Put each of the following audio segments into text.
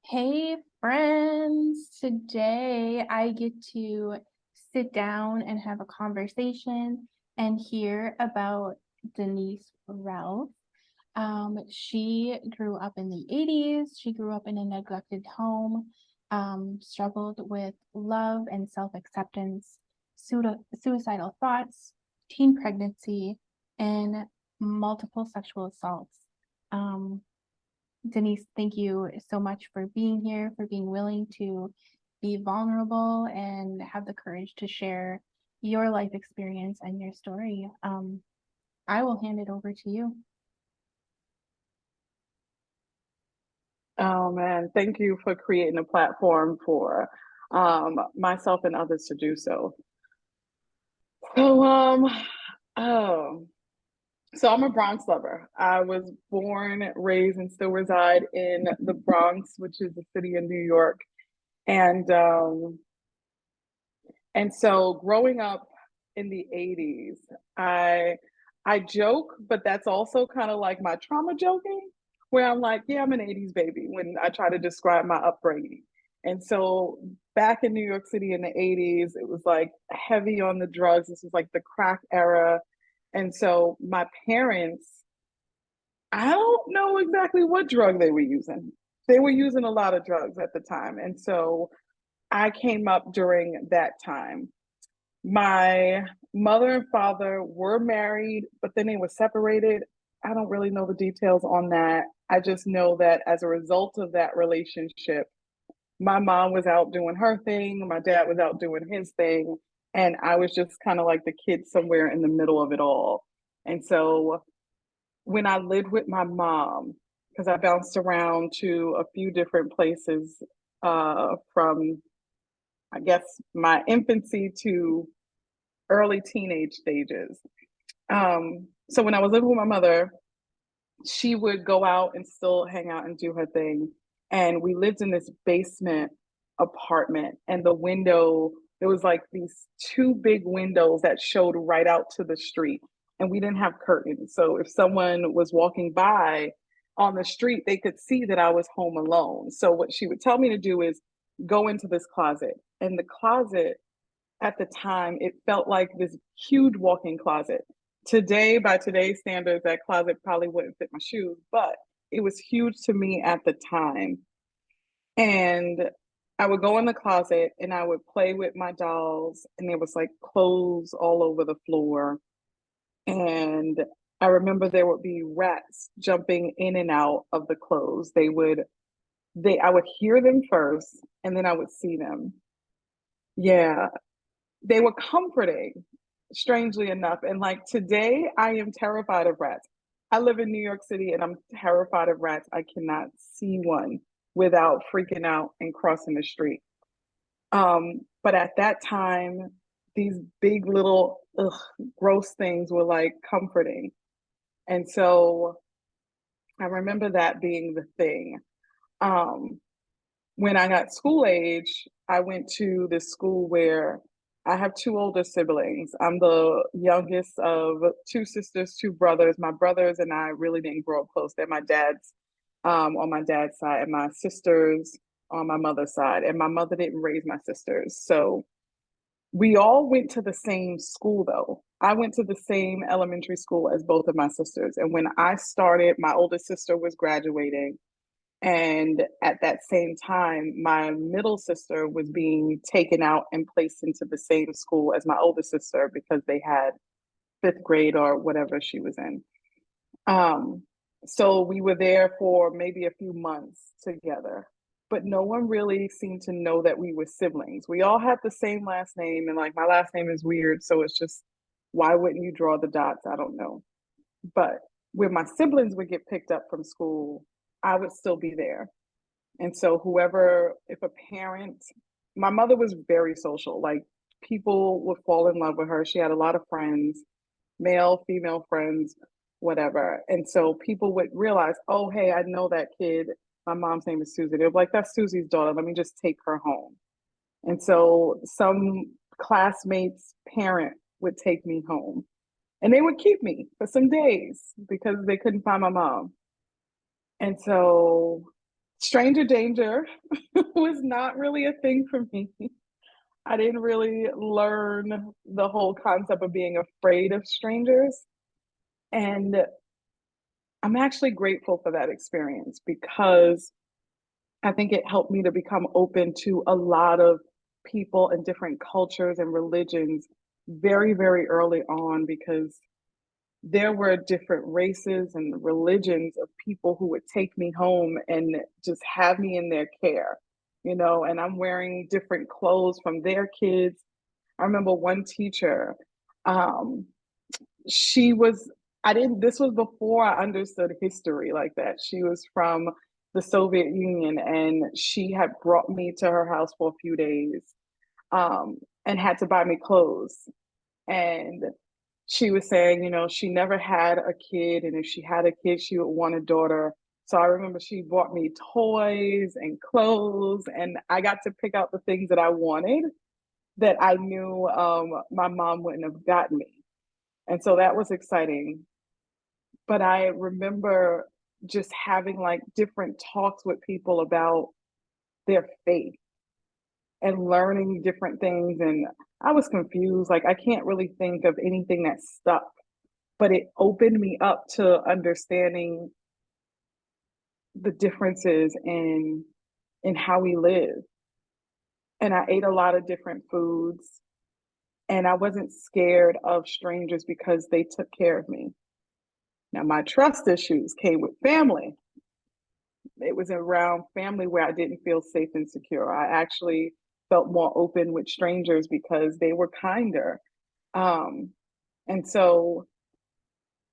Hey, friends. Today I get to sit down and have a conversation and hear about Denise Relf. She grew up in the 80s. She grew up in a neglected home, struggled with love and self-acceptance, suicidal thoughts, teen pregnancy, and multiple sexual assaults. Um, Denise, thank you so much for being here, for being willing to be vulnerable and have the courage to share your life experience and your story. I will hand it over to you. Oh man, thank you for creating a platform for myself and others to do so. So oh, so I'm a Bronx lover. I was born, raised, and still reside in the Bronx, which is a city in New York. And and so growing up in the 80s, I I joke, but that's also kind of like my trauma joking, where I'm like, yeah, I'm an 80s baby when I try to describe my upbringing. And so back in New York City in the 80s, it was like heavy on the drugs. This was like the crack era. And so my parents, I don't know exactly what drug they were using. They were using a lot of drugs at the time. And so I came up during that time. My mother and father were married, but then they were separated. I don't really know the details on that. I just know that as a result of that relationship, my mom was out doing her thing, my dad was out doing his thing, and I was just kind of like the kid somewhere in the middle of it all. And so when I lived with my mom, because I bounced around to a few different places from, I guess, my infancy to early teenage stages. So when I was living with my mother, she would go out and still hang out and do her thing. And we lived in this basement apartment, and the window, there was like these two big windows that showed right out to the street. And we didn't have curtains. So if someone was walking by on the street, they could see that I was home alone. So what she would tell me to do is go into this closet. And the closet at the time, it felt like this huge walk-in closet. Today, by today's standards, that closet probably wouldn't fit my shoes, but it was huge to me at the time. And I would go in the closet and I would play with my dolls, and there was like clothes all over the floor. And I remember there would be rats jumping in and out of the clothes. I would hear them first, and then I would see them. Yeah, they were comforting, strangely enough. And like today, I am terrified of rats. I live in New York City and I'm terrified of rats. I cannot see one without freaking out and crossing the street. But at that time, these big little gross things were like comforting. And so I remember that being the thing. Um, when I got school age, I went to this school where I have two older siblings. I'm the youngest of two sisters, two brothers. My brothers and I really didn't grow up close. They're my dad's on my dad's side, and my sisters on my mother's side. And my mother didn't raise my sisters. So we all went to the same school though. I went to the same elementary school as both of my sisters. And when I started, my oldest sister was graduating, and at that same time, my middle sister was being taken out and placed into the same school as my older sister because they had fifth grade or whatever she was in. Um, so we were there for maybe a few months together, but no one really seemed to know that we were siblings. We all had the same last name, and like my last name is weird. So it's just, why wouldn't you draw the dots? I don't know. But when my siblings would get picked up from school, I would still be there. And so whoever, if a parent, my mother was very social. Like people would fall in love with her. She had a lot of friends, male, female friends, whatever. And so people would realize, oh, hey, I know that kid. My mom's name is Susie. They're like, that's Susie's daughter. Let me just take her home. And so some classmates' parent would take me home, and they would keep me for some days because they couldn't find my mom. And so stranger danger was not really a thing for me. I didn't really learn the whole concept of being afraid of strangers. And I'm actually grateful for that experience because I think it helped me to become open to a lot of people and different cultures and religions very, very early on because there were different races and religions of people who would take me home and just have me in their care, and I'm wearing different clothes from their kids. I remember one teacher, um, she was, I didn't, this was before I understood history like that. She was from the Soviet Union and she had brought me to her house for a few days, and had to buy me clothes. And she was saying, she never had a kid, and if she had a kid, she would want a daughter. So I remember she bought me toys and clothes, and I got to pick out the things that I wanted that I knew my mom wouldn't have gotten me. And so that was exciting. But I remember just having like different talks with people about their faith and learning different things. And I was confused. Like, I can't really think of anything that stuck, but it opened me up to understanding the differences in how we live. And I ate a lot of different foods, and I wasn't scared of strangers because they took care of me. Now, my trust issues came with family. It was around family where I didn't feel safe and secure. I actually felt more open with strangers because they were kinder. Um, and so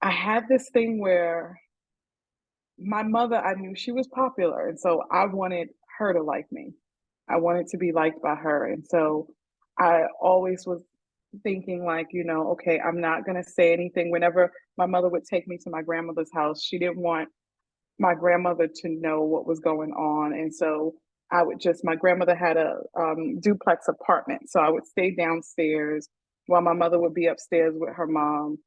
I had this thing where my mother, I knew she was popular. And so I wanted her to like me. I wanted to be liked by her. And so I always was thinking, like, okay, I'm not going to say anything. Whenever my mother would take me to my grandmother's house, she didn't want my grandmother to know what was going on. And so my grandmother had a duplex apartment. So I would stay downstairs while my mother would be upstairs with her mom.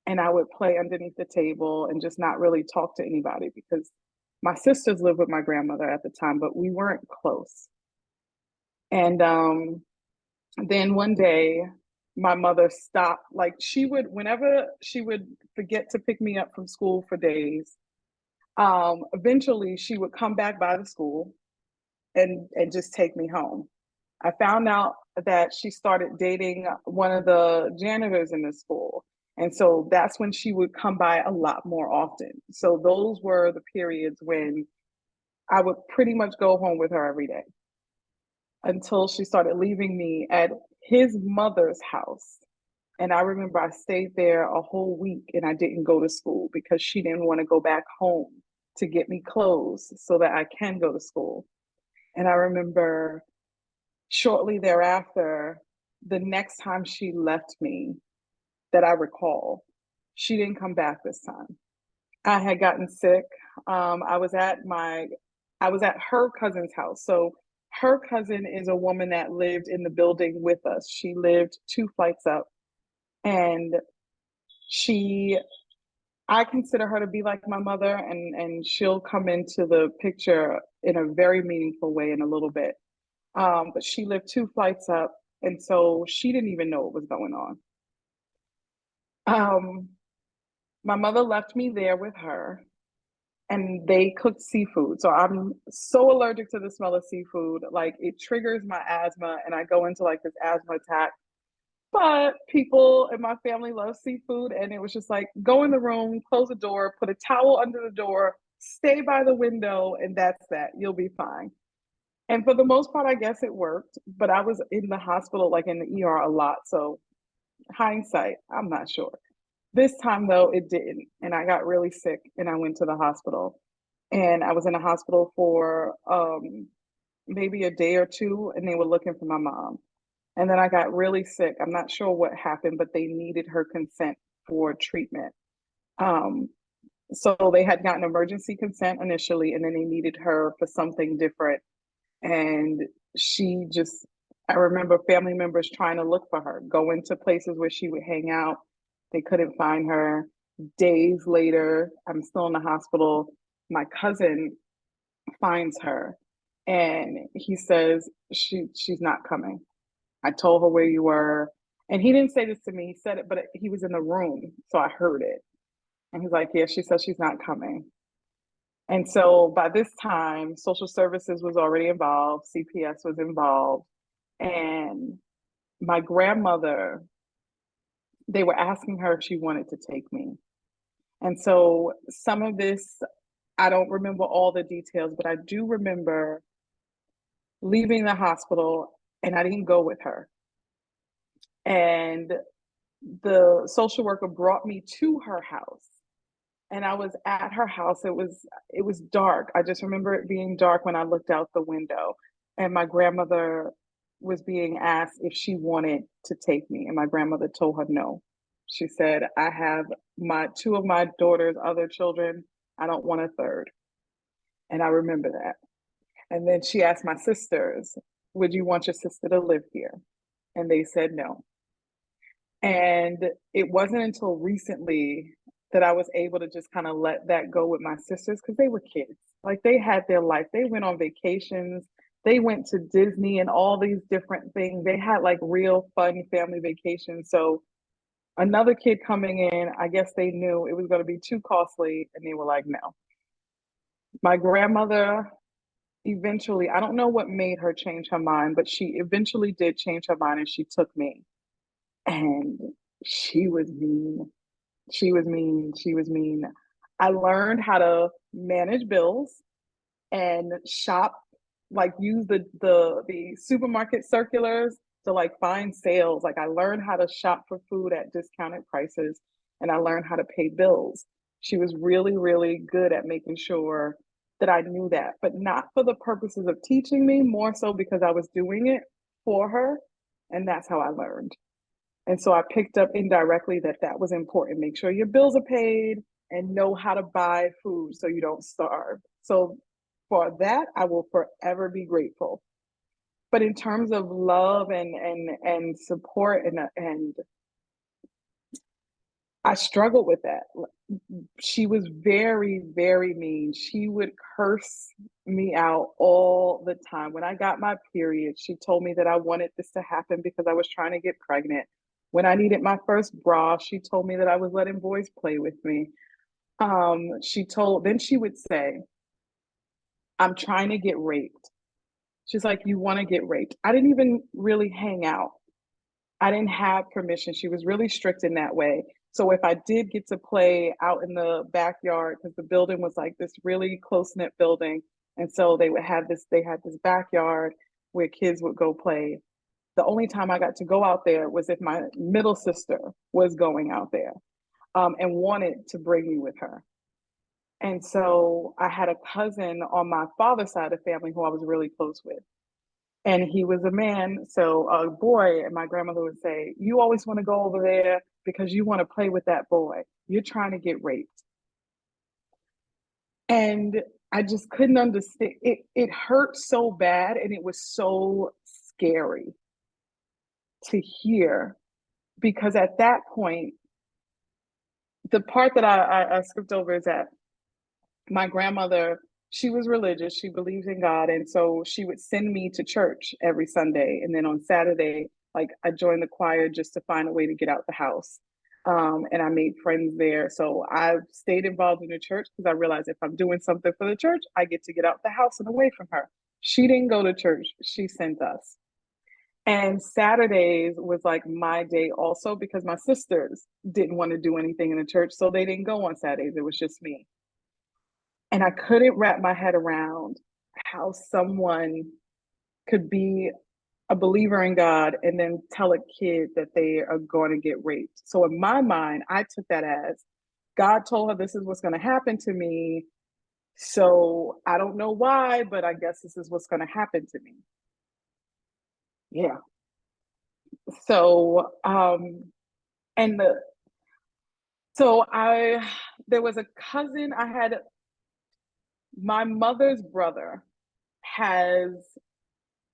And I would play underneath the table and just not really talk to anybody because my sisters lived with my grandmother at the time, but we weren't close. And then one day, my mother stopped. Like, whenever she would forget to pick me up from school for days, eventually she would come back by the school and just take me home. I found out that she started dating one of the janitors in the school. And so that's when she would come by a lot more often. So those were the periods when I would pretty much go home with her every day until she started leaving me at his mother's house. And I remember I stayed there a whole week and I didn't go to school because she didn't want to go back home to get me clothes so that I can go to school. And I remember shortly thereafter, the next time she left me, that I recall, she didn't come back this time. I had gotten sick. I was at her cousin's house. So her cousin is a woman that lived in the building with us. She lived 2 flights up, and she I consider her to be like my mother, and she'll come into the picture in a very meaningful way in a little bit. But she lived 2 flights up, and so she didn't even know what was going on. Um, my mother left me there with her, and they cooked seafood. So I'm so allergic to the smell of seafood, like it triggers my asthma, and I go into like this asthma attack. But people in my family love seafood, and it was just like, go in the room, close the door, put a towel under the door, stay by the window, and that's that. You'll be fine. And for the most part, I guess it worked. But I was in the hospital, like in the ER a lot. So hindsight, I'm not sure. This time though, it didn't. And I got really sick and I went to the hospital. And I was in the hospital for maybe a day or two, and they were looking for my mom. And then I got really sick. I'm not sure what happened, but they needed her consent for treatment. Um, so they had gotten emergency consent initially, and then they needed her for something different. And she just, I remember family members trying to look for her, go into places where she would hang out. They couldn't find her. Days later, I'm still in the hospital. My cousin finds her, and he says she's not coming. I told her where you were. And he didn't say this to me. He said it, but he was in the room, so I heard it. And he's like, yeah, she says she's not coming. And so by this time, social services was already involved, CPS was involved, and my grandmother, they were asking her if she wanted to take me. And so some of this, I don't remember all the details, but I do remember leaving the hospital and I didn't go with her. And the social worker brought me to her house, and I was at her house. It was dark. I just remember it being dark when I looked out the window, and my grandmother was being asked if she wanted to take me, and my grandmother told her no. She said, I have my two of my daughter's other children. I don't want a third. And I remember that. And then she asked my sisters, would you want your sister to live here? And they said no. And it wasn't until recently that I was able to just kind of let that go with my sisters because they were kids. Like they had their life. They went on vacations. They went to Disney and all these different things. They had like real fun family vacations. So another kid coming in, I guess they knew it was going to be too costly and they were like, no. My grandmother eventually, I don't know what made her change her mind, but she eventually did change her mind and she took me. And she was mean. She was mean. She was mean. I learned how to manage bills and shop, like use the supermarket circulars to like find sales. Like I learned how to shop for food at discounted prices and I learned how to pay bills. She was really, really good at making sure that I knew that, but not for the purposes of teaching me, more so because I was doing it for her. And that's how I learned. And so I picked up indirectly that that was important. Make sure your bills are paid and know how to buy food so you don't starve. So for that, I will forever be grateful. But in terms of love and support and I struggled with that. She was very, very mean. She would curse me out all the time. When I got my period, she told me that I wanted this to happen because I was trying to get pregnant. When I needed my first bra, she told me that I was letting boys play with me. Then she would say, I'm trying to get raped. She's like, you want to get raped. I didn't even really hang out. I didn't have permission. She was really strict in that way. So if I did get to play out in the backyard, because the building was like this really close knit building, and so they had this backyard where kids would go play. The only time I got to go out there was if my middle sister was going out there and wanted to bring me with her. And so I had a cousin on my father's side of the family who I was really close with. And he was a man, so a boy, and my grandmother would say, you always want to go over there because you want to play with that boy. You're trying to get raped. And I just couldn't understand. It hurt so bad and it was so scary to hear because at that point, the part that I skipped over is that my grandmother, she was religious. She believes in God. And so she would send me to church every Sunday. And then on Saturday, like I joined the choir just to find a way to get out the house. And I made friends there. So I stayed involved in the church because I realized if I'm doing something for the church, I get to get out the house and away from her. She didn't go to church. She sent us. And Saturdays was like my day also because my sisters didn't want to do anything in the church. So they didn't go on Saturdays. It was just me. And I couldn't wrap my head around how someone could be a believer in God and then tell a kid that they are going to get raped. So in my mind, I took that as God told her this is what's going to happen to me. So I don't know why, but I guess this is what's going to happen to me. Yeah. So and the so I there was a cousin I had. My mother's brother has,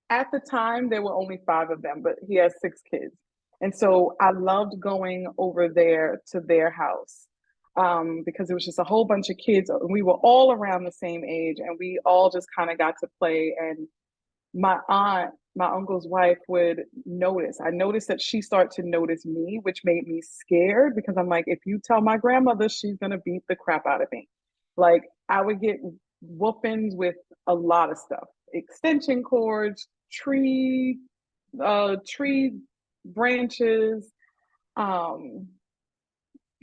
at the time there were only five of them, but he has six kids. And so I loved going over there to their house. because it was just a whole bunch of kids. We were all around the same age, and we all just kind of got to play. And my aunt, my uncle's wife, would notice. I noticed that she started to notice me, which made me scared because I'm like, if you tell my grandmother, she's gonna beat the crap out of me. Like I would get whoopings with a lot of stuff, extension cords, tree branches, um,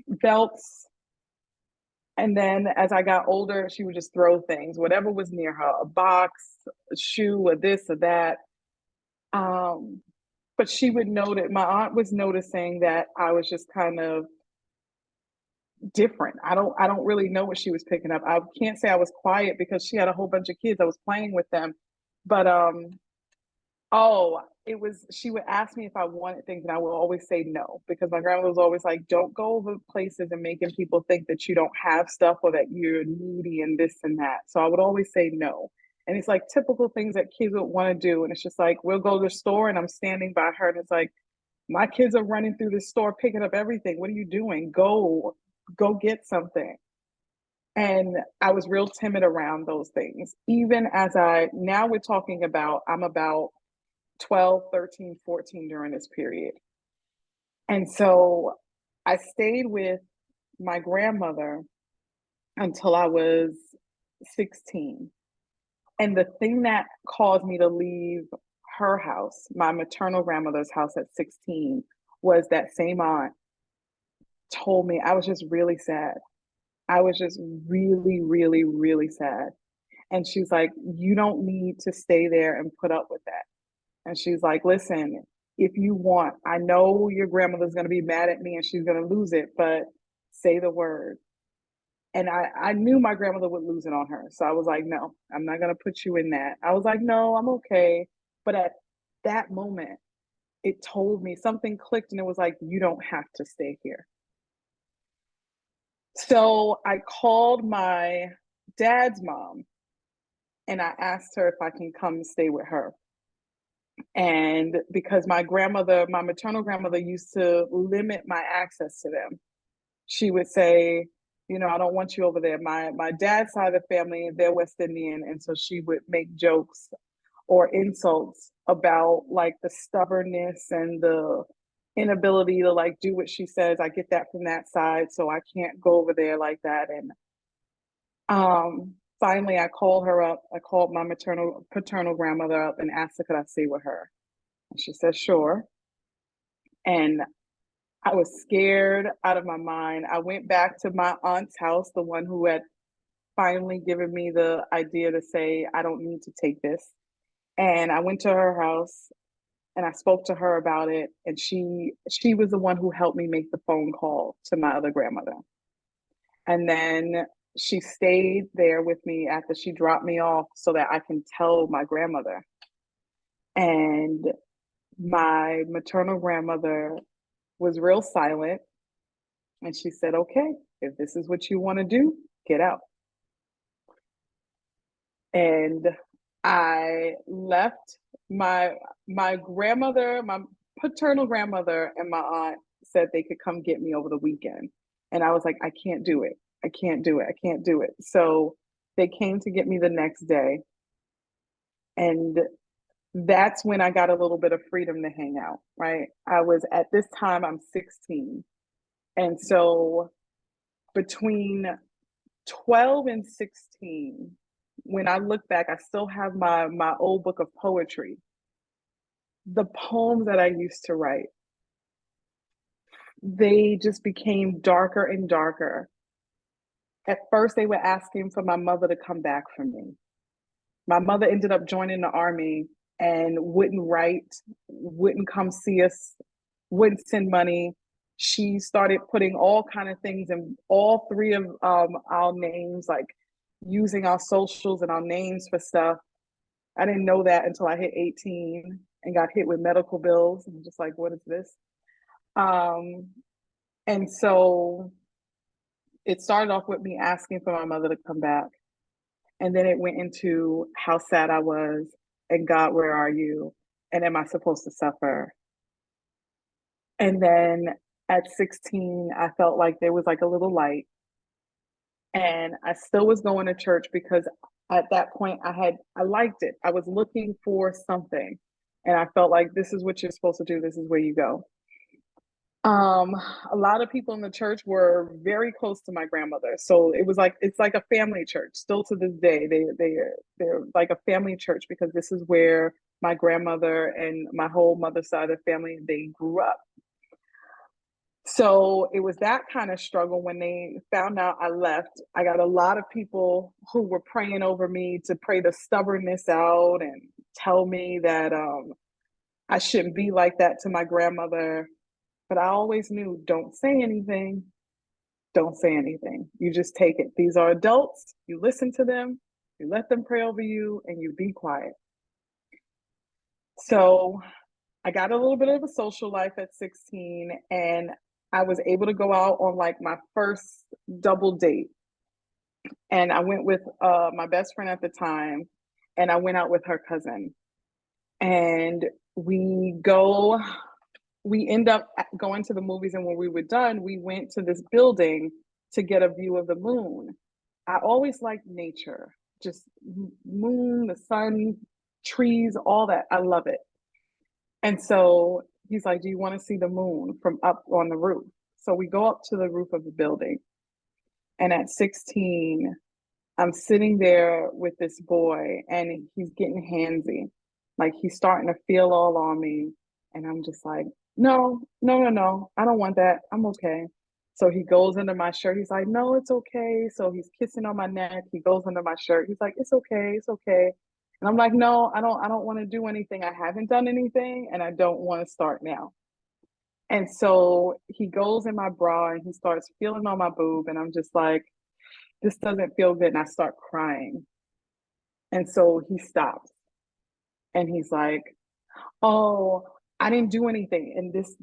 belts. And then as I got older, she would just throw things, whatever was near her, a box, a shoe, or this or that. Um, but she would notice, my aunt was noticing that I was just kind of different. I don't really know what she was picking up. I can't say I was quiet because she had a whole bunch of kids. I was playing with them. But oh, it was, she would ask me if I wanted things, and I would always say no because my grandma was always like, don't go over places and making people think that you don't have stuff or that you're needy and this and that. So I would always say no. And it's like typical things that kids would want to do. And it's just like, we'll go to the store and I'm standing by her and it's like, my kids are running through the store picking up everything. What are you doing? Go get something. And I was real timid around those things. Even as now we're talking about, I'm about 12, 13, 14 during this period. And so I stayed with my grandmother until I was 16. And the thing that caused me to leave her house, my maternal grandmother's house at 16, was that same aunt told me I was just really sad. I was just really, really, really sad. And she's like, you don't need to stay there and put up with that. And she's like, listen, if you want, I know your grandmother's going to be mad at me and she's going to lose it, but say the word. And I knew my grandmother would lose it on her. So I was like, no, I'm not going to put you in that. I was like, no, I'm okay. But at that moment, it told me something clicked and it was like, you don't have to stay here. So I called my dad's mom and I asked her if I can come stay with her. And because my grandmother, my maternal grandmother, used to limit my access to them, she would say, you know, I don't want you over there. My dad's side of the family, they're West Indian, and so she would make jokes or insults about like the stubbornness and the inability to like do what she says. I get that from that side, so I can't go over there like that. And finally I called her up. I called my maternal paternal grandmother up and asked her could I stay with her. And she said sure. And I was scared out of my mind. I went back to my aunt's house, the one who had finally given me the idea to say I don't need to take this. And I went to her house and I spoke to her about it, and she was the one who helped me make the phone call to my other grandmother. And then she stayed there with me after she dropped me off so that I can tell my grandmother. And my maternal grandmother was real silent, and she said, okay, if this is what you want to do, get out. And I left. My grandmother, my paternal grandmother, and my aunt said they could come get me over the weekend. And I was like, I can't do it. I can't do it. I can't do it. So they came to get me the next day. And that's when I got a little bit of freedom to hang out, right? I was at this time, I'm 16. And so between 12 and 16, when I look back, I still have my old book of poetry. The poems that I used to write, they just became darker and darker. At first, they were asking for my mother to come back for me. My mother ended up joining the army and wouldn't write, wouldn't come see us, wouldn't send money. She started putting all kind of things in all three of our names, like using our socials and our names for stuff. I didn't know that until I hit 18 and got hit with medical bills. I'm just like, what is this? Um, and so it started off with me asking for my mother to come back. And then it went into how sad I was and God, where are you? And am I supposed to suffer? And then at 16, I felt like there was like a little light. And I still was going to church because at that point I liked it. I was looking for something. And I felt like this is what you're supposed to do. This is where you go. Um, a lot of people in the church were very close to my grandmother. So it was like it's like a family church. Still to this day, they're like a family church because this is where my grandmother and my whole mother side of the family they grew up. So it was that kind of struggle when they found out I left. I got a lot of people who were praying over me to pray the stubbornness out and tell me that I shouldn't be like that to my grandmother. But I always knew don't say anything. Don't say anything. You just take it. These are adults. You listen to them, you let them pray over you, and you be quiet. So I got a little bit of a social life at 16, and I was able to go out on like my first double date. And I went with my best friend at the time, and I went out with her cousin. And we go, we end up going to the movies. And when we were done, we went to this building to get a view of the moon. I always liked nature, just moon, the sun, trees, all that. I love it. And so he's like, do you want to see the moon from up on the roof? So we go up to the roof of the building. And at 16, I'm sitting there with this boy and he's getting handsy. Like he's starting to feel all on me. And I'm just like, no, no, no, no. I don't want that. I'm okay. So he goes under my shirt. He's like, no, it's okay. So he's kissing on my neck. He goes under my shirt. He's like, it's okay. It's okay. And I'm like, no, I don't want to do anything. I haven't done anything and I don't want to start now. And so he goes in my bra and he starts feeling on my boob. And I'm just like, this doesn't feel good. And I start crying. And so he stops and he's like, oh, I didn't do anything. And this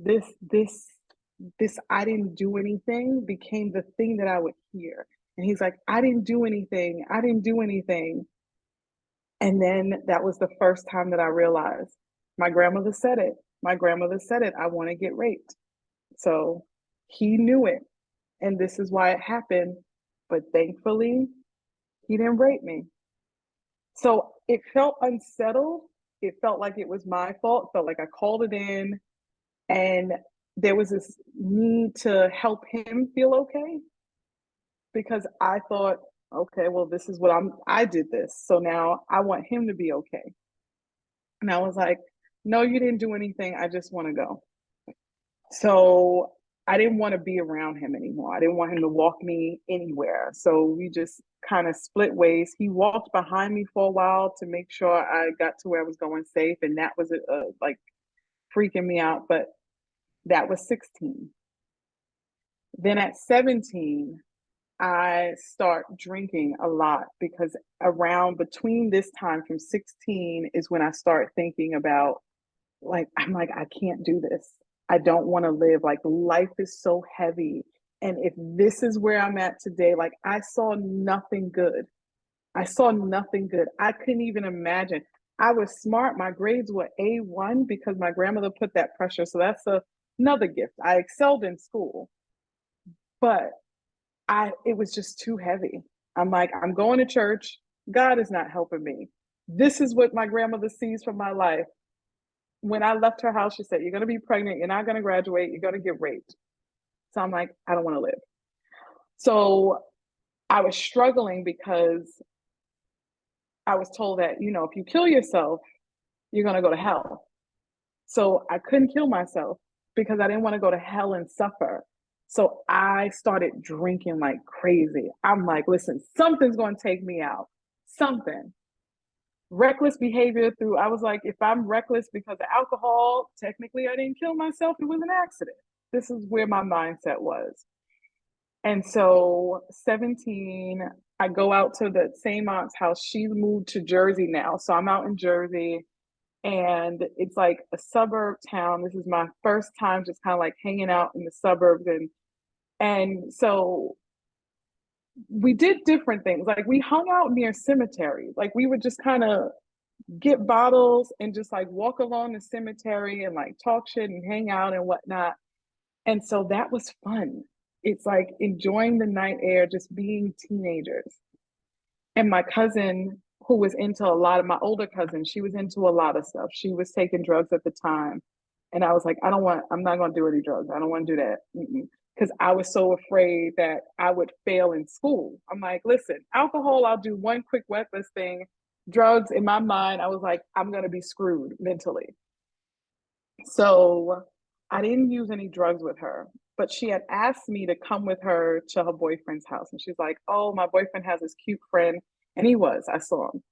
I didn't do anything became the thing that I would hear. And he's like, I didn't do anything. I didn't do anything. And then that was the first time that I realized my grandmother said it. My grandmother said it. I want to get raped. So he knew it. And this is why it happened. But thankfully, he didn't rape me. So it felt unsettled. It felt like it was my fault. It felt like I called it in. And there was this need to help him feel okay because I thought, okay, well, this is what I did this. So now I want him to be okay. And I was like, no, you didn't do anything. I just want to go. So I didn't want to be around him anymore. I didn't want him to walk me anywhere. So we just kind of split ways. He walked behind me for a while to make sure I got to where I was going safe. And that was like freaking me out. But that was 16. Then at 17, I start drinking a lot because around between this time from 16 is when I start thinking about like, I'm like, I can't do this. I don't want to live. Like, life is so heavy. And if this is where I'm at today, like, I saw nothing good. I saw nothing good. I couldn't even imagine. I was smart. My grades were A1 because my grandmother put that pressure. So that's another gift. I excelled in school, but it was just too heavy. I'm like, I'm going to church. God is not helping me. This is what my grandmother sees from my life. When I left her house, she said, you're going to be pregnant. You're not going to graduate. You're going to get raped. So I'm like, I don't want to live. So I was struggling because I was told that, if you kill yourself, you're going to go to hell. So I couldn't kill myself because I didn't want to go to hell and suffer. So I started drinking like crazy. I'm like, listen, something's going to take me out. Something. Reckless behavior I was like, if I'm reckless because of alcohol, technically I didn't kill myself. It was an accident. This is where my mindset was. And so 17, I go out to the same aunt's house. She's moved to Jersey now. So I'm out in Jersey and it's like a suburb town. This is my first time just kind of like hanging out in the suburbs. And so we did different things. Like we hung out near cemeteries. Like we would just kind of get bottles and just like walk along the cemetery and like talk shit and hang out and whatnot. And so that was fun. it's like enjoying the night air, just being teenagers. And my cousin, who was into a lot of my older cousin, she was into a lot of stuff. She was taking drugs at the time. And I was like, I'm not going to do any drugs. I don't want to do that. Because I was so afraid that I would fail in school. I'm like, listen, alcohol, I'll do one quick wetness thing. Drugs, in my mind, I was like, I'm going to be screwed mentally. So I didn't use any drugs with her, but she had asked me to come with her to her boyfriend's house. And she's like, oh, my boyfriend has this cute friend. And I saw him.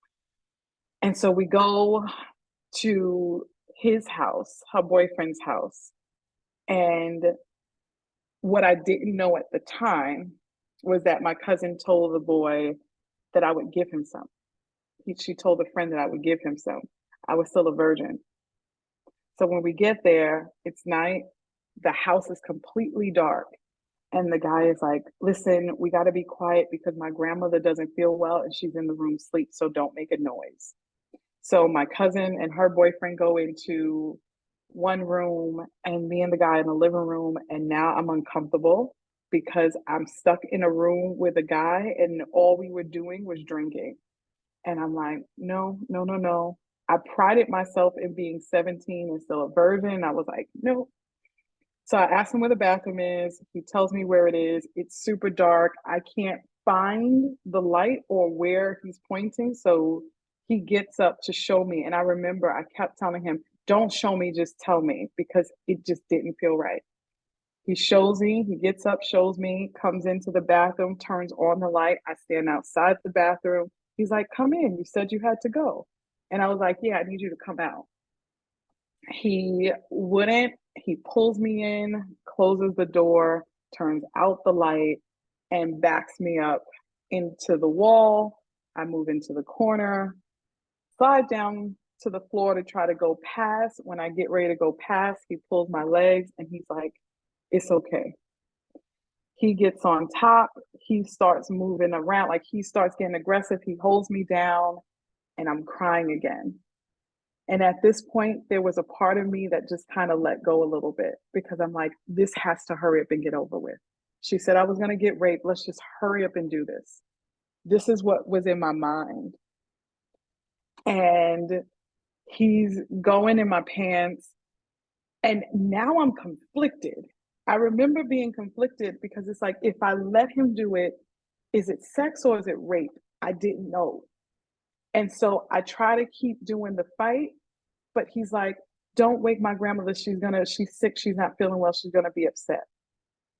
And so we go to his house, her boyfriend's house. And what I didn't know at the time was that my cousin told the boy that I would give him some. She told a friend that I would give him some. I was still a virgin. So when we get there, it's night, the house is completely dark. And the guy is like, listen, we got to be quiet because my grandmother doesn't feel well and she's in the room asleep. So don't make a noise. So my cousin and her boyfriend go into one room and me and the guy in the living room. And now I'm uncomfortable because I'm stuck in a room with a guy and all we were doing was drinking. And I'm like, no, no, no, no. I prided myself in being 17 and still a virgin. I was like, no. So I asked him where the bathroom is. He tells me where it is. It's super dark. I can't find the light or where he's pointing. So he gets up to show me. And I remember I kept telling him, don't show me, just tell me, because it just didn't feel right. He shows me, he gets up, shows me, comes into the bathroom, turns on the light. I stand outside the bathroom. He's like, come in. You said you had to go. And I was like, yeah, I need you to come out. He wouldn't. He pulls me in, closes the door, turns out the light, and backs me up into the wall. I move into the corner, slide down to the floor to try to go past. When I get ready to go past, he pulls my legs and he's like, it's okay. He gets on top. He starts moving around, like he starts getting aggressive. He holds me down and I'm crying again. And at this point, there was a part of me that just kind of let go a little bit because I'm like, this has to hurry up and get over with. She said I was going to get raped. Let's just hurry up and do this. This is what was in my mind. And he's going in my pants. And now I'm conflicted. I remember being conflicted because it's like, if I let him do it, is it sex or is it rape? I didn't know. And so I try to keep doing the fight, but he's like, don't wake my grandmother. She's sick. She's not feeling well. She's going to be upset.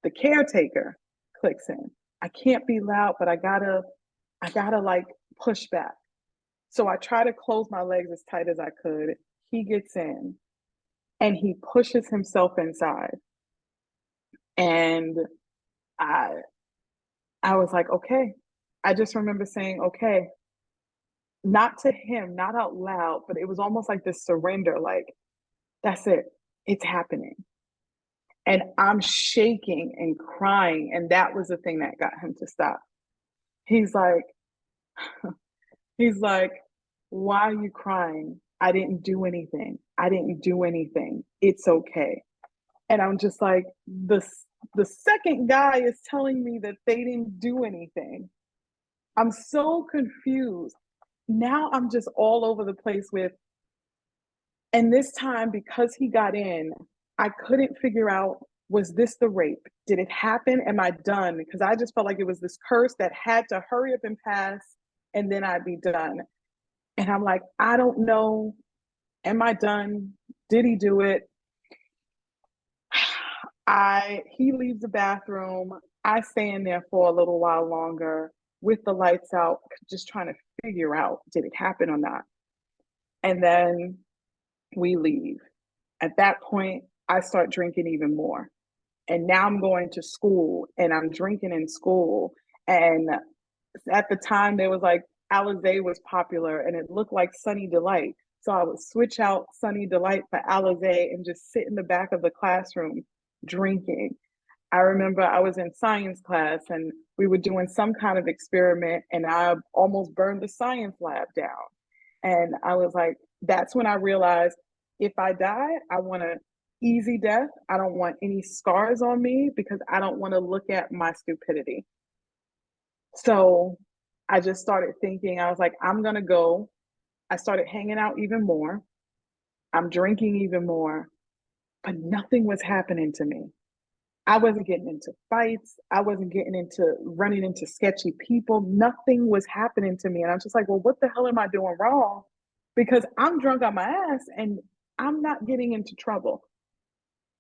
The caretaker clicks in. I can't be loud, but I gotta like push back. So I try to close my legs as tight as I could. He gets in and he pushes himself inside. And I, I was like, okay. I just remember saying, okay, not to him, not out loud, but it was almost like this surrender, like, that's it, it's happening. And I'm shaking and crying. And that was the thing that got him to stop. He's like, he's like, why are you crying? I didn't do anything. I didn't do anything. It's okay. And I'm just like, the second guy is telling me that they didn't do anything. I'm so confused. Now I'm just all over the place with, and this time because he got in, I couldn't figure out, was this the rape? Did it happen? Am I done? Because I just felt like it was this curse that had to hurry up and pass and then I'd be done. And I'm like, I don't know. Am I done? Did he do it? He leaves the bathroom. I stay in there for a little while longer with the lights out, just trying to figure out, did it happen or not? And then we leave. At that point, I start drinking even more. And now I'm going to school and I'm drinking in school. And at the time, there was like Alizé was popular and it looked like Sunny Delight. So I would switch out Sunny Delight for Alizé and just sit in the back of the classroom drinking. I remember I was in science class and we were doing some kind of experiment and I almost burned the science lab down. And I was like, that's when I realized if I die, I want to easy death. I don't want any scars on me because I don't want to look at my stupidity. So I just started thinking, I was like, I'm going to go. I started hanging out even more. I'm drinking even more, but nothing was happening to me. I wasn't getting into fights. I wasn't getting into running into sketchy people. Nothing was happening to me. And I'm just like, well, what the hell am I doing wrong? Because I'm drunk on my ass and I'm not getting into trouble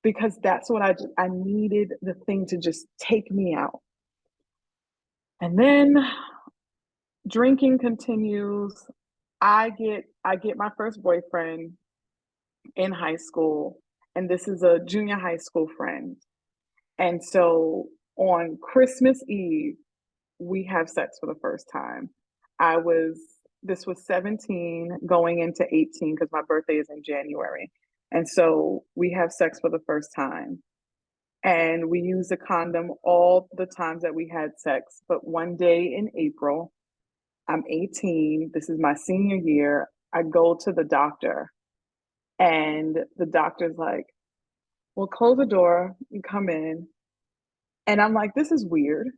because that's what I needed the thing to just take me out. And then drinking continues. I get my first boyfriend in high school, and this is a junior high school friend. And so on Christmas Eve, we have sex for the first time. I was this was 17 going into 18 because my birthday is in January. And so we have sex for the first time. And we used a condom all the times that we had sex. But one day in April, I'm 18. This is my senior year. I go to the doctor, and the doctor's like, well, close the door and come in. And I'm like, this is weird.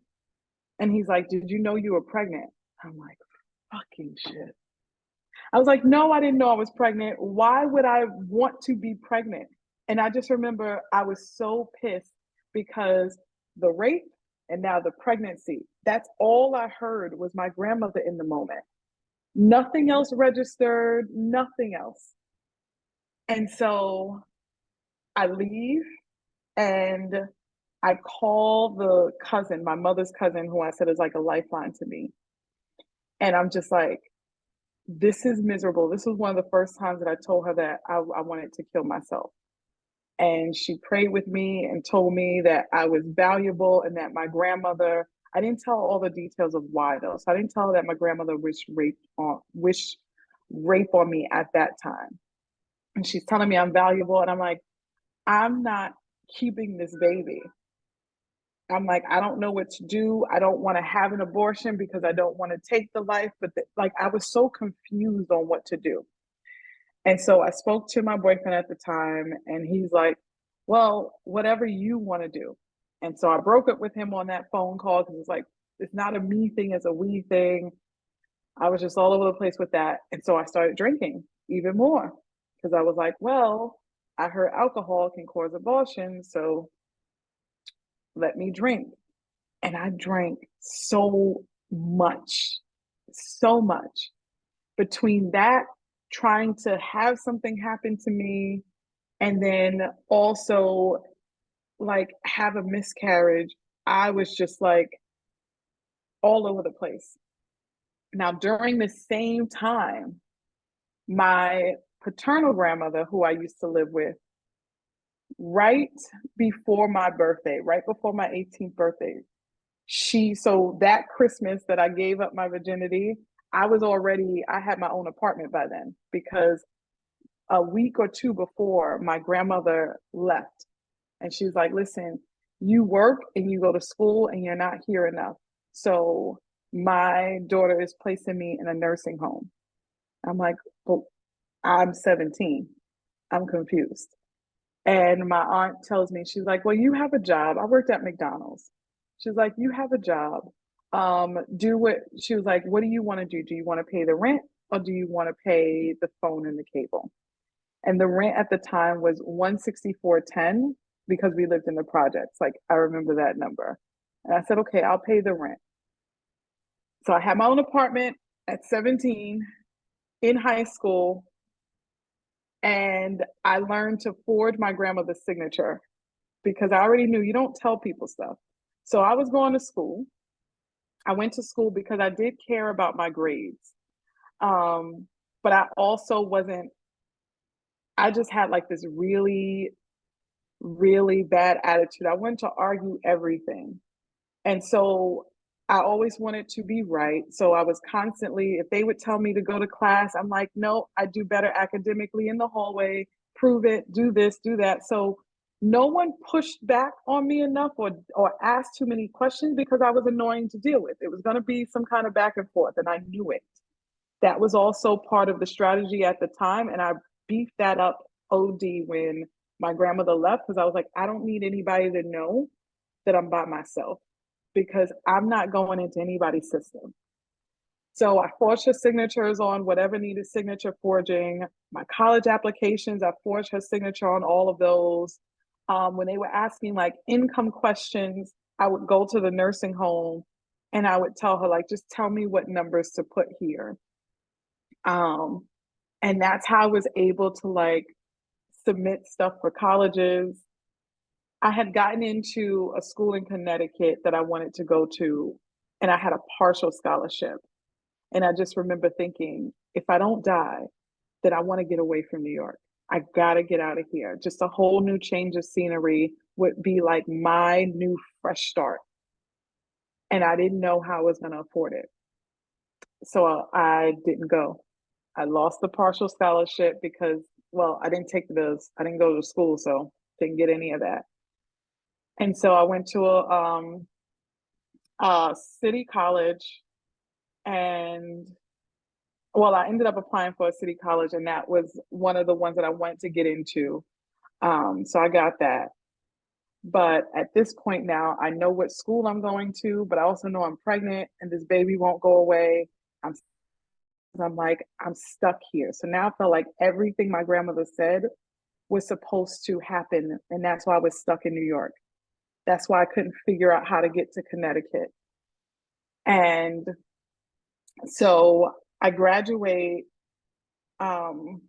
And he's like, did you know you were pregnant? I'm like, fucking shit. I was like, no, I didn't know I was pregnant. Why would I want to be pregnant? And I just remember I was so pissed because the rape and now the pregnancy, that's all I heard was my grandmother in the moment. Nothing else registered, nothing else. And so I leave and I call the cousin, my mother's cousin, who I said is like a lifeline to me. And I'm just like, this is miserable. This was one of the first times that I told her that I wanted to kill myself. And she prayed with me and told me that I was valuable and that my grandmother, I didn't tell all the details of why though. So I didn't tell her that my grandmother wished rape on me at that time. And she's telling me I'm valuable. And I'm like, I'm not keeping this baby. I'm like, I don't know what to do. I don't want to have an abortion because I don't want to take the life. But like, I was so confused on what to do. And so I spoke to my boyfriend at the time, and he's like, well, whatever you want to do. And so I broke up with him on that phone call because it's like, it's not a me thing, it's a we thing. I was just all over the place with that. And so I started drinking even more because I was like, well, I heard alcohol can cause abortion. So let me drink. And I drank so much. Between that, trying to have something happen to me, and then also like have a miscarriage, I was just like all over the place. Now, during the same time, my paternal grandmother, who I used to live with, right before my birthday, right before my 18th birthday, so that Christmas that I gave up my virginity, I had my own apartment by then because a week or two before my grandmother left. And she's like, listen, you work and you go to school and you're not here enough. So my daughter is placing me in a nursing home. I'm like, well, I'm 17. I'm confused. And my aunt tells me, she's like, well, you have a job. I worked at McDonald's. She's like, you have a job. Do what she was like, what do you want to do? Do you want to pay the rent or do you want to pay the phone and the cable? And the rent at the time was 164.10 because we lived in the projects. Like I remember that number. And I said, okay, I'll pay the rent. So I had my own apartment at 17 in high school. And I learned to forge my grandmother's signature because I already knew you don't tell people stuff. So I was going to school. I went to school because I did care about my grades. But I also wasn't, I just had like this really, really bad attitude. I wanted to argue everything. And so I always wanted to be right. So I was constantly, if they would tell me to go to class, I'm like, no, I do better academically in the hallway, prove it, do this, do that. So no one pushed back on me enough or asked too many questions because I was annoying to deal with. It was going to be some kind of back and forth, and I knew it. That was also part of the strategy at the time. And I beefed that up OD when My grandmother left because I was like, I don't need anybody to know that I'm by myself because I'm not going into anybody's system. So I forged her signatures on whatever needed signature forging. My college applications, I forged her signature on all of those. When they were asking like income questions, I would go to the nursing home and I would tell her, like, just tell me what numbers to put here. Um, and that's how I was able to like submit stuff for colleges. I had gotten into a school in Connecticut that I wanted to go to, and I had a partial scholarship. And I just remember thinking, if I don't die, then I want to get away from New York. I gotta get out of here. Just a whole new change of scenery would be like my new fresh start. And I didn't know how I was going to afford it. So I didn't go. I lost the partial scholarship because, well, I didn't take those. I didn't go to school, so didn't get any of that. And so I went to a city college, and well, I ended up applying for a city college, and that was one of the ones that I wanted to get into. So I got that. But at this point now, I know what school I'm going to, but I also know I'm pregnant and this baby won't go away. I'm I'm like, I'm stuck here. So now I feel like everything my grandmother said was supposed to happen. And that's why I was stuck in New York. That's why I couldn't figure out how to get to Connecticut. And so I graduate, um,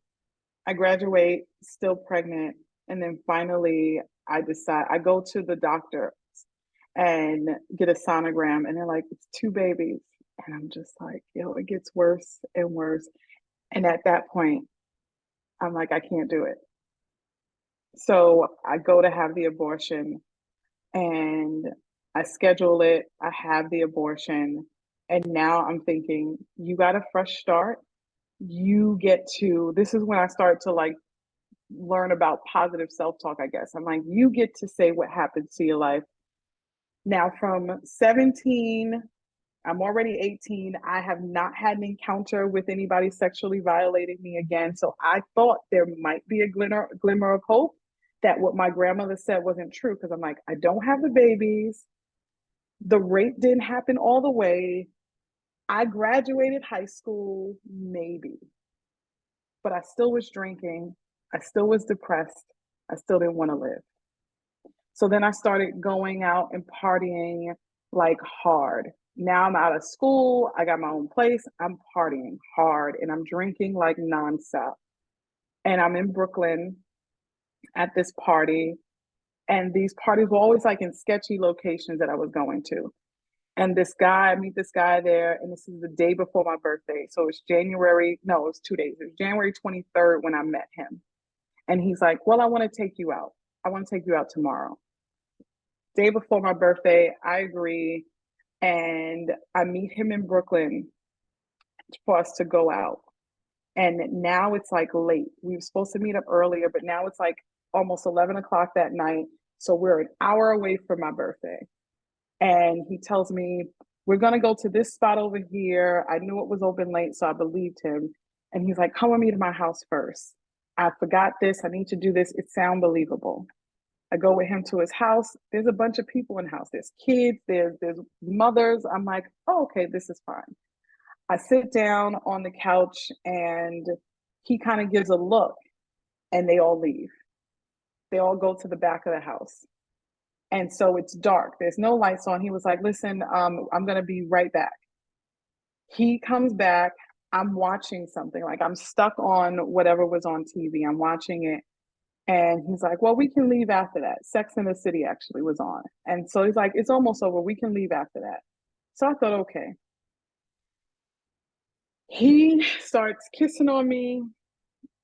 I graduate still pregnant. And then finally I decide I go to the doctor and get a sonogram, and they're like, it's two babies. And I'm just like, yo, it gets worse and worse. And at that point, I'm like, I can't do it. So I go to have the abortion, and I schedule it. I have the abortion. And now I'm thinking, you got a fresh start. You get to, this is when I start to like learn about positive self talk, I guess. I'm like, you get to say what happens to your life. Now, from 17, I'm already 18. I have not had an encounter with anybody sexually violating me again. So I thought there might be a glimmer of hope that what my grandmother said wasn't true. Because I'm like, I don't have the babies. The rape didn't happen all the way. I graduated high school, maybe, but I still was drinking. I still was depressed. I still didn't want to live. So then I started going out and partying like hard. Now I'm out of school. I got my own place. I'm partying hard and I'm drinking like nonstop. And I'm in Brooklyn at this party. And these parties were always like in sketchy locations that I was going to. And this guy, I meet this guy there, and this is the day before my birthday. So it's January, no, it was 2 days. It was January 23rd when I met him. And he's like, well, I want to take you out. I want to take you out tomorrow. Day before my birthday, I agree. And I meet him in Brooklyn for us to go out. And now it's like late. We were supposed to meet up earlier, but now it's like almost 11 o'clock that night. So we're an hour away from my birthday. And he tells me, we're going to go to this spot over here. I knew it was open late, so I believed him. And he's like, come with me to my house first. I forgot this. I need to do this. It sounds believable. I go with him to his house. There's a bunch of people in the house. There's kids, there's mothers. I'm like, oh, okay, this is fine. I sit down on the couch and he kind of gives a look and they all leave. They all go to the back of the house. And so it's dark. There's no lights on. He was like, listen, I'm going to be right back. He comes back. I'm watching something. Like I'm stuck on whatever was on TV. I'm watching it. And he's like, well, we can leave after that. Sex in the City actually was on. And so he's like, it's almost over. We can leave after that. So I thought, okay. He starts kissing on me,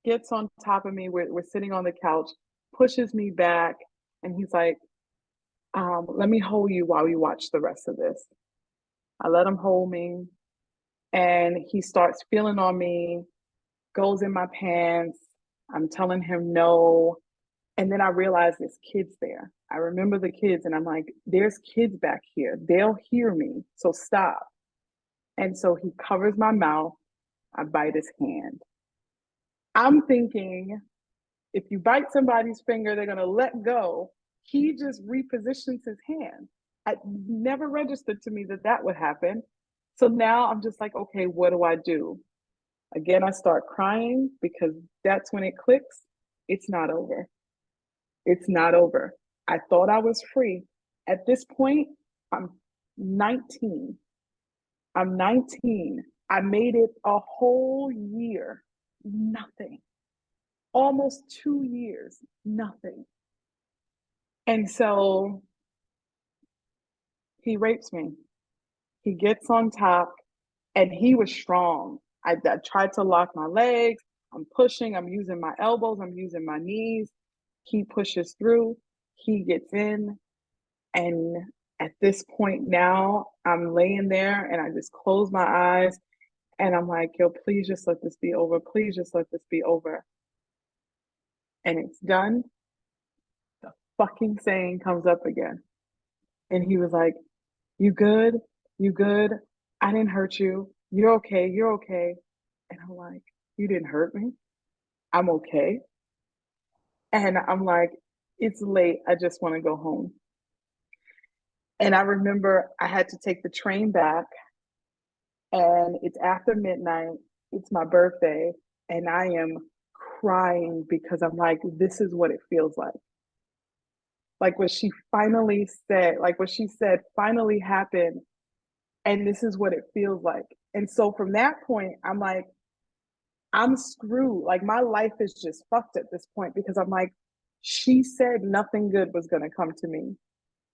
gets on top of me. We're sitting on the couch, pushes me back. And he's like, let me hold you while we watch the rest of this. I let him hold me. And he starts feeling on me, goes in my pants. I'm telling him no. And then I realized there's kids there. I remember the kids, and I'm like, there's kids back here. They'll hear me. So stop. And so he covers my mouth. I bite his hand. I'm thinking if you bite somebody's finger, they're going to let go. He just repositions his hand. It never registered to me that that would happen. So now I'm just like, okay, what do I do? Again, I start crying because that's when it clicks. It's not over. It's not over. I thought I was free. At this point, I'm 19. I'm 19. I made it a whole year. Nothing. Almost 2 years. Nothing. And so he rapes me. He gets on top and he was strong. I tried to lock my legs. I'm pushing. I'm using my elbows. I'm using my knees. He pushes through. He gets in. And at this point now, I'm laying there and I just close my eyes and I'm like, yo, please just let this be over. Please just let this be over. And it's done. The fucking saying comes up again. And he was like, you good? You good? I didn't hurt you. You're okay. You're okay. And I'm like, you didn't hurt me. I'm okay. And I'm like, it's late. I just want to go home. And I remember I had to take the train back, and it's after midnight. It's my birthday, and I am crying because I'm like, this is what it feels like. Like what she finally said, like what she said finally happened, and this is what it feels like. And so from that point, I'm like, I'm screwed. Like my life is just fucked at this point because I'm like, she said nothing good was going to come to me.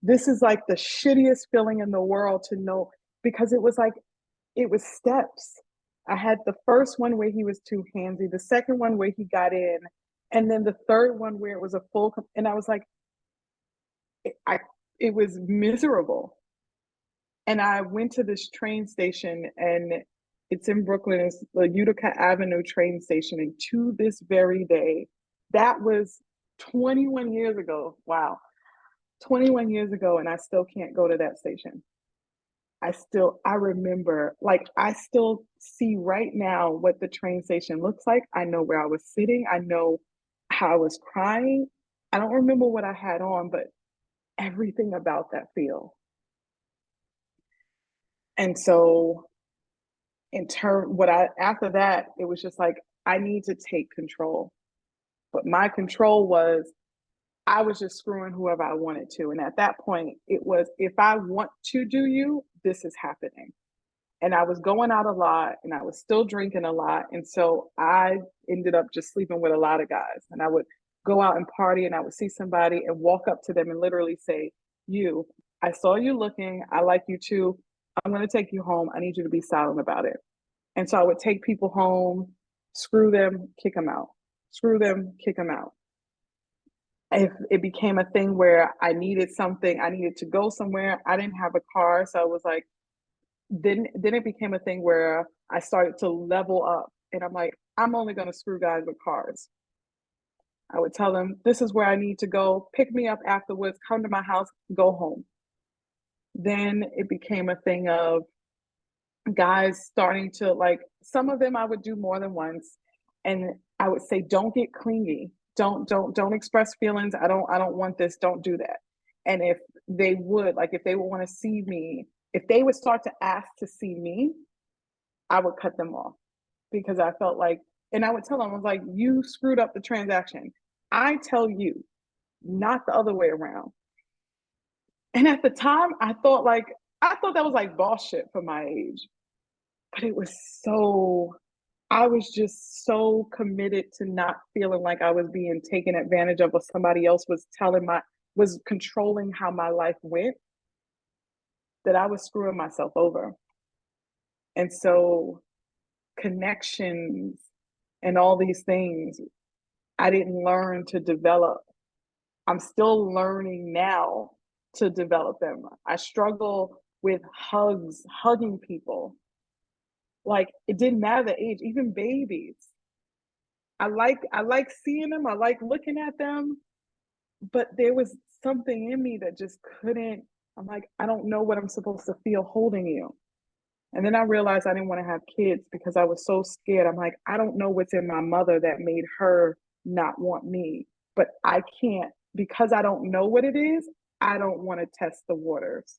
This is like the shittiest feeling in the world to know, because it was like, it was steps. I had the first one where he was too handsy, the second one where he got in, and then the third one where it was a full, and I was like, I, it was miserable. And I went to this train station, and it's in Brooklyn. It's the Utica Avenue train station. And to this very day, that was 21 years ago. Wow. 21 years ago, and I still can't go to that station. I remember, like, I still see right now what the train station looks like. I know where I was sitting. I know how I was crying. I don't remember what I had on, but everything about that feel. And so in turn, after that, it was just like, I need to take control. But my control was, I was just screwing whoever I wanted to. And at that point, it was, if I want to do you, this is happening. And I was going out a lot and I was still drinking a lot. And so I ended up just sleeping with a lot of guys. And I would go out and party and I would see somebody and walk up to them and literally say, you, I saw you looking. I like you too. I'm going to take you home. I need you to be silent about it. And so I would take people home, screw them, kick them out, screw them, kick them out. If it became a thing where I needed something, I needed to go somewhere, I didn't have a car. So I was like, then it became a thing where I started to level up. And I'm like, I'm only going to screw guys with cars. I would tell them, this is where I need to go. Pick me up afterwards, come to my house, go home. Then it became a thing of guys starting to, like, some of them I would do more than once. And I would say, don't get clingy. Don't express feelings. I don't want this. Don't do that. And if they would, like, if they would want to see me, if they would start to ask to see me, I would cut them off because I felt like, and I would tell them, I was like, you screwed up the transaction. I tell you, not the other way around. And at the time, I thought that was like boss shit for my age, but it was so, I was just so committed to not feeling like I was being taken advantage of, or somebody else was controlling how my life went, that I was screwing myself over. And so connections and all these things, I didn't learn to develop. I'm still learning now to develop them. I struggle with hugging people. Like, it didn't matter the age, even babies. I like seeing them, I like looking at them, but there was something in me that just couldn't. I'm like, I don't know what I'm supposed to feel holding you. And then I realized I didn't want to have kids because I was so scared. I'm like, I don't know what's in my mother that made her not want me, but I can't, because I don't know what it is. I don't want to test the waters.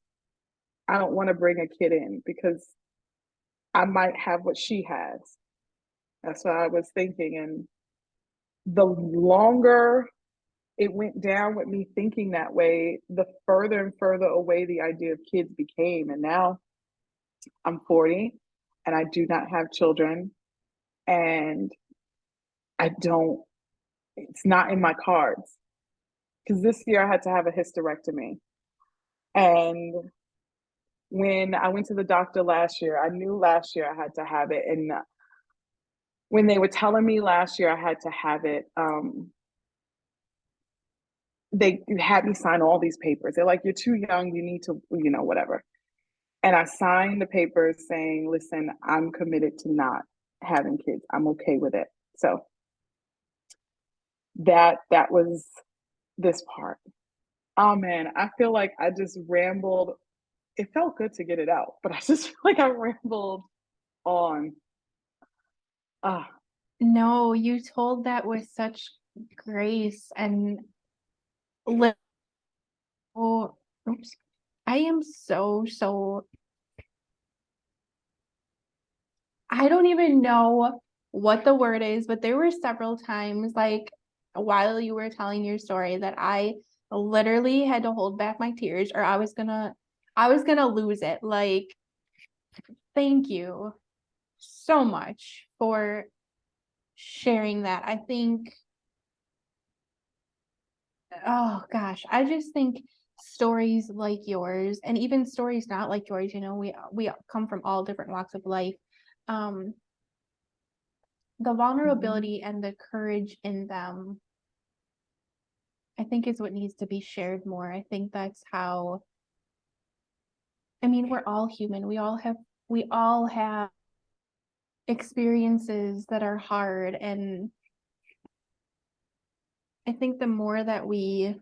I don't want to bring a kid in because I might have what she has. That's what I was thinking. And the longer it went down with me thinking that way, the further and further away the idea of kids became. And now I'm 40 and I do not have children. And I don't, it's not in my cards. Because this year I had to have a hysterectomy. And when I went to the doctor last year, I knew last year I had to have it. And when they were telling me last year I had to have it, they had me sign all these papers. They're like, you're too young, you need to, whatever. And I signed the papers saying, listen, I'm committed to not having kids. I'm okay with it. So that was this part. Oh man, I feel like I just rambled. It felt good to get it out, but I just feel like I rambled on. Ah, No, you told that with such grace and li- oh, oops. I am so I don't even know what the word is, but there were several times, like while you were telling your story, that I literally had to hold back my tears or I was gonna lose it. Like, thank you so much for sharing that. I think, oh gosh, I just think stories like yours and even stories not like yours, we come from all different walks of life. Um, the mhm. vulnerability and the courage in them, I think, is what needs to be shared more. I think that's how, I mean, we're all human. We all have experiences that are hard, and I think the more that we,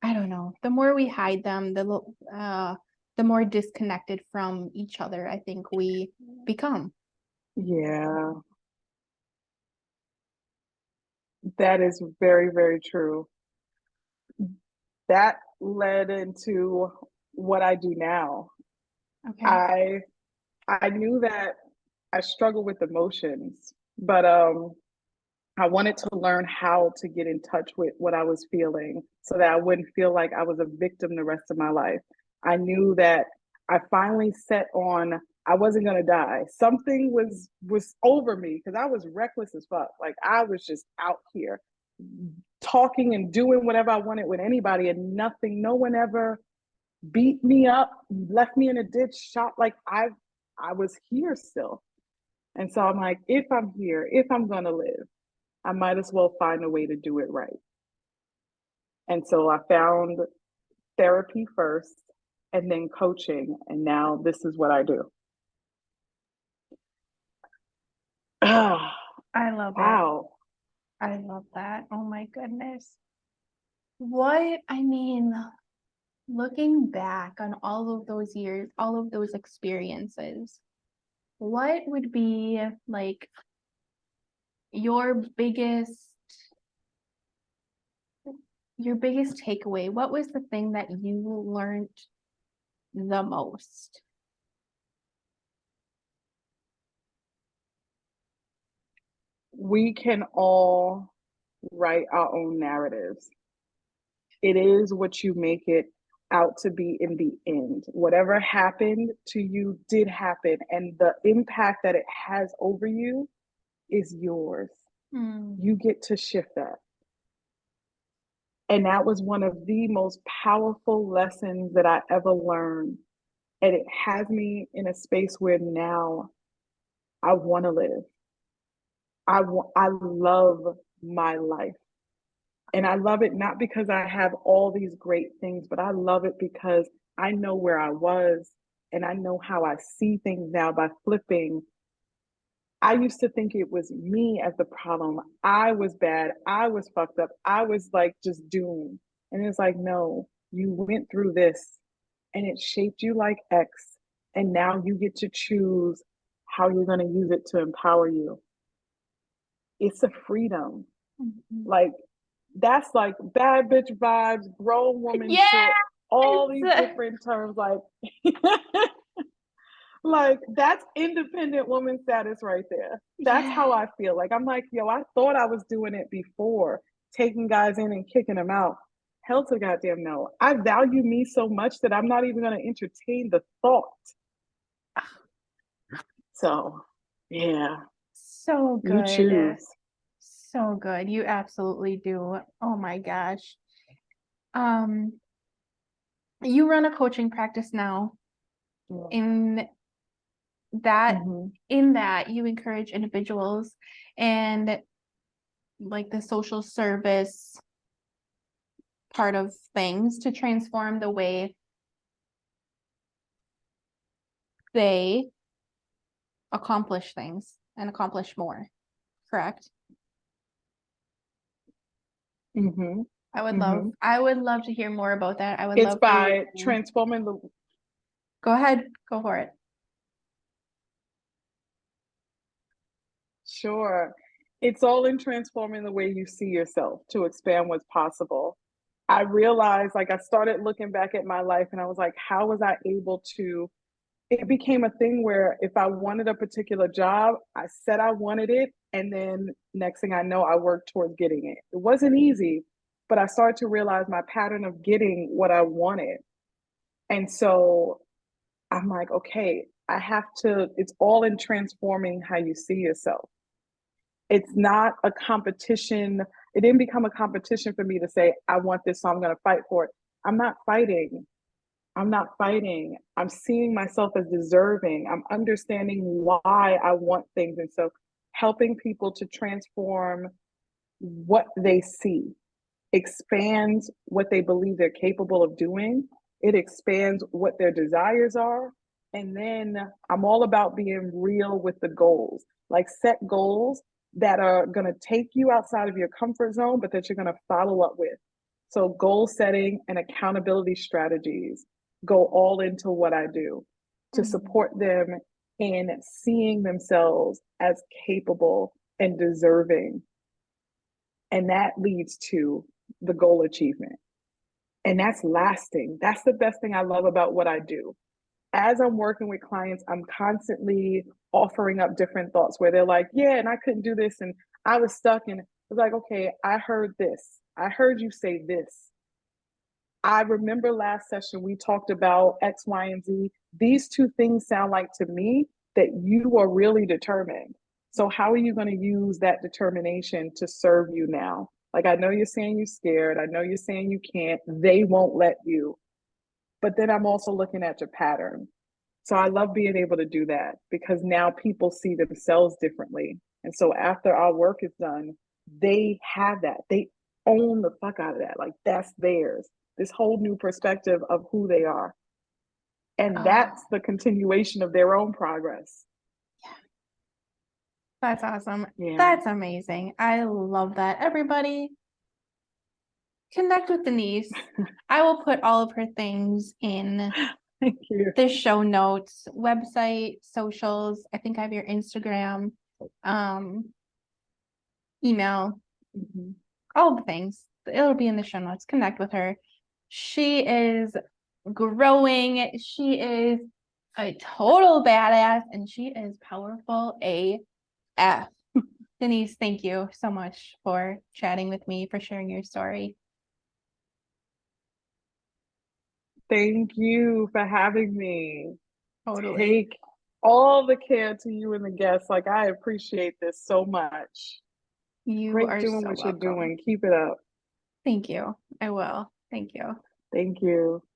I don't know, the more we hide them, the more disconnected from each other I think we become. Yeah, that is very, very true. That led into what I do now. Okay. I I knew that I struggle with emotions, but I wanted to learn how to get in touch with what I was feeling so that I wouldn't feel like I was a victim the rest of my life. I knew that I finally set on I wasn't gonna die. Something was over me because I was reckless as fuck. Like I was just out here talking and doing whatever I wanted with anybody and nothing, no one ever beat me up, left me in a ditch, shot like I was here still. And so I'm like, if I'm here, if I'm gonna live, I might as well find a way to do it right. And so I found therapy first and then coaching. And now this is what I do. Ah, I love it. wow. I love that. Oh my goodness. What, I mean, looking back on all of those years, all of those experiences, what would be like your biggest your biggest takeaway? What was the thing that you learned the most? We can all write our own narratives. It is what you make it out to be in the end. Whatever happened to you did happen, and the impact that it has over you is yours. Hmm. You get to shift that. And that was one of the most powerful lessons that I ever learned. And it has me in a space where now I want to live. I love my life. And I love it not because I have all these great things, but I love it because I know where I was and I know how I see things now by flipping. I used to think it was me as the problem. I was bad. I was fucked up. I was like just doomed. And it's like, no, you went through this and it shaped you like X. And now you get to choose how you're going to use it to empower you. it's a freedom. Mhm. Like that's like bad bitch vibes, grown woman shit, all these Yes. different terms. Like, like that's independent woman status right there. That's Yeah. how I feel. Like I'm like, yo, I thought I was doing it before, taking guys in and kicking them out. Hell to goddamn no. I value me so much that I'm not even going to entertain the thought. So, yeah, So you good. choose. So good. You absolutely do. Oh my gosh. Um, you run a coaching practice now. Yeah. In that, Mm-hmm. in that you encourage individuals and like the social service part of things to transform the way they accomplish things and accomplish more, correct? Mm-hmm. Mm-hmm. I would love to hear more about that. I would It's love for you by to transforming the go ahead, go for it. Sure. It's all in transforming the way you see yourself to expand what's possible. I realized, like, I started looking back at my life and I was like, how was I able to? It became a thing where if I wanted a particular job, I said I wanted it. And then next thing I know, I worked towards getting it. It wasn't easy, but I started to realize my pattern of getting what I wanted. And so I'm like, okay, I have to, it's all in transforming how you see yourself. It's not a competition. It didn't become a competition for me to say, I want this, so I'm going to fight for it. I'm not fighting. I'm not fighting. I'm seeing myself as deserving. I'm understanding why I want things. And so helping people to transform what they see expands what they believe they're capable of doing. It expands what their desires are. And then I'm all about being real with the goals, like set goals that are going to take you outside of your comfort zone, but that you're going to follow up with. So, goal setting and accountability strategies go all into what I do to Mhm. support them in seeing themselves as capable and deserving. And that leads to the goal achievement. And that's lasting. That's the best thing I love about what I do. As I'm working with clients, I'm constantly offering up different thoughts where they're like, yeah, and I couldn't do this. And I was stuck. And it's like, okay, I heard this. I heard you say this. I remember last session we talked about X, Y, and Z. These two things sound like to me that you are really determined. So, how are you going to use that determination to serve you now? Like, I know you're saying you're scared. I know you're saying you can't. They won't let you. But then I'm also looking at your pattern. So, I love being able to do that because now people see themselves differently. And so, after our work is done, they have that. They own the fuck out of that. Like, that's theirs, this whole new perspective of who they are. And Oh, that's the continuation of their own progress. that's awesome. Yeah. That's amazing. I love that. Everybody, connect with Denise. I will put all of her things in Thank you. the show notes, website, socials. I think I have your Instagram, um, email, Mm-hmm. all the things. It'll be in the show notes. Connect with her. She is growing. She is a total badass and she is powerful AF. Denise, thank you so much for chatting with me, for sharing your story. Thank you for having me. Totally. Take all the care to you and the guests. Like, I appreciate this so much. You Great are doing so what you're welcome. doing. Keep it up. Thank you. I will. Thank you. Thank you.